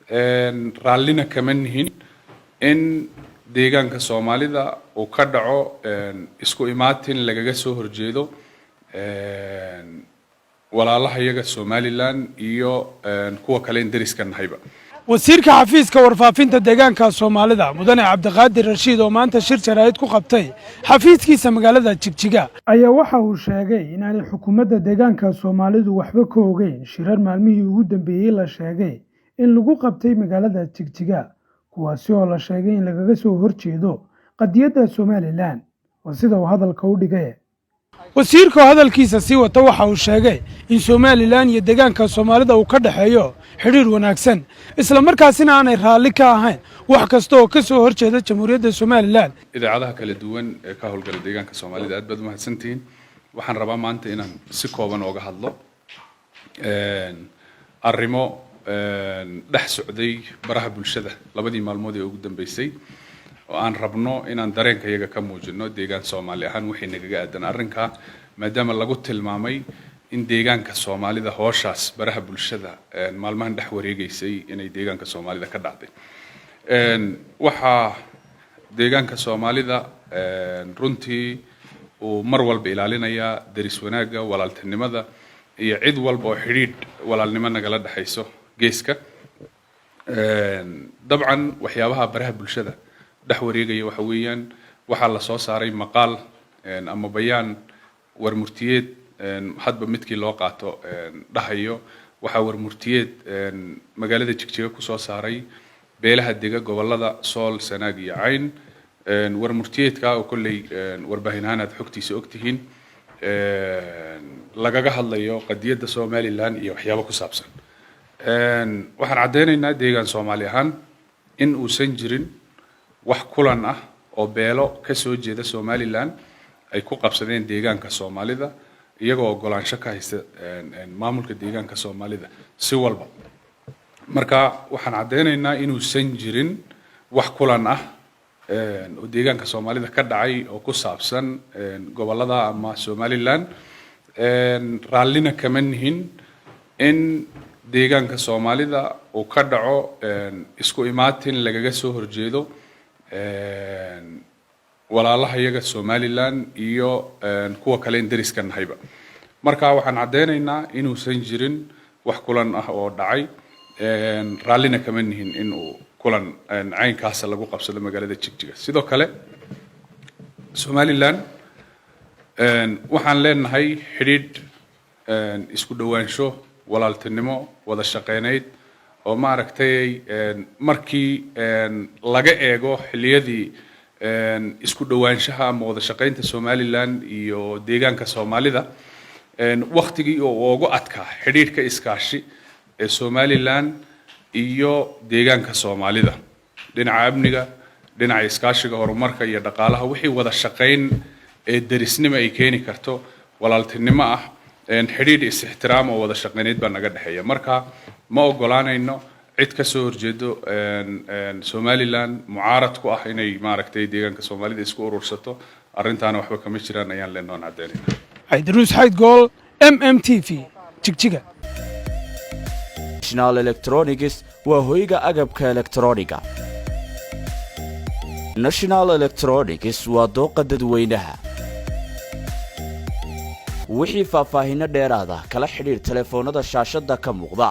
raallina kama nihin in deegaanka Soomaalida uu ka dhaco isku imaatin lagaga soo horjeedo walaalaha iyaga Somaliland iyo kuwa kale dariska nahayba. wasiirka xafiiska warfaafinta deegaanka Soomaalida mudane Cabdiqaadir Rashiid oo maanta shir jaraa'id ku qabtay xafiiskiisa magaalada Jigjiga ayaa waxa uu sheegay in aanay xukuumadda deegaanka Soomaalidu waxba ka ogeyn shirar maalmihii ugu dambeeyay la sheegay in lagu qabtay magaalada Jigjiga kuwaasi oo la sheegay in lagaga soo horjeedo qadiyadda Somaliland oo sida uu hadalka u dhigay wasiirka hadalkiisa si wata waxa uu sheegay in Somaliland iyo deegaanka Soomaalida uu ka dhaxeeyo xiriir wanaagsan isla markaasina aanay raalli ka ahayn wax kasta oo ka soo horjeeda jamhuuriyadda Somaliland. idaacadaha kala duwan ee ka howlgala deegaanka Soomaalida aad baad u mahadsantihiin. waxaan rabaa maanta inaan si kooban uga hadlo arrimo dhex socday baraha bulshada labadii maalmood ee ugu dambeysay oo aan rabno inaan dareenka iyaga ka muujino deegaan Soomaali ahaan wixii nagaga aadan arrinka maadaama lagu tilmaamay in deegaanka Soomaalida hooshaas baraha bulshada maalmahan dhex wareegaysay inay deegaanka Soomaalida ka dhacday. waxa deegaanka Soomaalida runtii uu mar walba ilaalinaya daris wanaaga walaaltinimada iyo cid walba oo xiriir walaalnimo nagala dhaxayso geeska. dabcan waxyaabaha baraha bulshada dhex wareegaya waxa weeyaan waxa la soo saaray maqaal ama bayaan warmurtiyeed hadba midkii loo qaato dhahayo waxa warmurtiyeed magaalada Jigjiga ku soo saaray beelaha dega gobolada Sool Sanaag iyo Cayn warmurtiyeedka oo kulay warbaahinahanaad xogtiisa ogtihiin lagaga hadlayo qadiyadda Somaliland iyo waxyaabo ku saabsan. waxaan cadeynaynaa deegaan Soomaali ahaan in uusan jirin wax kulan ah oo beelo ka soo jeeda Somaliland ay ku qabsadeen deegaanka Soomaalida iyagoo ogolaansho ka haysta maamulka deegaanka Soomaalida si walba. marka waxaan cadeynaynaa in uusan jirin wax kulan ah oo deegaanka Soomaalida ka dhacay oo ku saabsan gobolada ama Somaliland. raallina kama nihin in deegaanka Soomaalida uu ka dhaco isku imaatin lagaga soo horjeedo walaalaha iyaga Somaliland iyo kuwa kale dariska nahayba. marka waxaan cadeynaynaa in uusan jirin wax kulan ah oo dhacay raallina kama nihin in uu kulan caynkaas lagu qabsado magaalada Jigjiga. sidoo kale Somaliland waxaan leenahay xiriir isku dhawaansho walaaltinimo wada shaqeyneed oo maaragtay markii laga eego xiliyadii isku dhawaanshaha ama wada shaqeynta Somaliland iyo deegaanka Soomaalida waqtigii oo ugu adkaa xiriirka iskaashi ee Somaliland iyo deegaanka Soomaalida dhinaca amniga dhinaca iskaashiga horumarka iyo dhaqaalaha wixii wada shaqeyn ee darisnimo ay keeni karto walaaltinimo ah xiriir is-ixtiraam oo wada shaqeyneed baa naga dhaxeeya. marka ma ogolaanayno cid ka soo horjeedo Somaliland mucaarad ku ah inay maaragtay deegaanka Soomaalida isku urursato arrintaana waxba kama jiraan ayaan leenahay cadeynayna. Idris Hayd Gool MMTV Jigjiga. National Electronics waa hoyga agabka elektrooniga. National Electronics waa dooqa dadweynaha. wixii faahfaahin dheeraad ah kala xiriir telefoonada shaashada ka muuqda.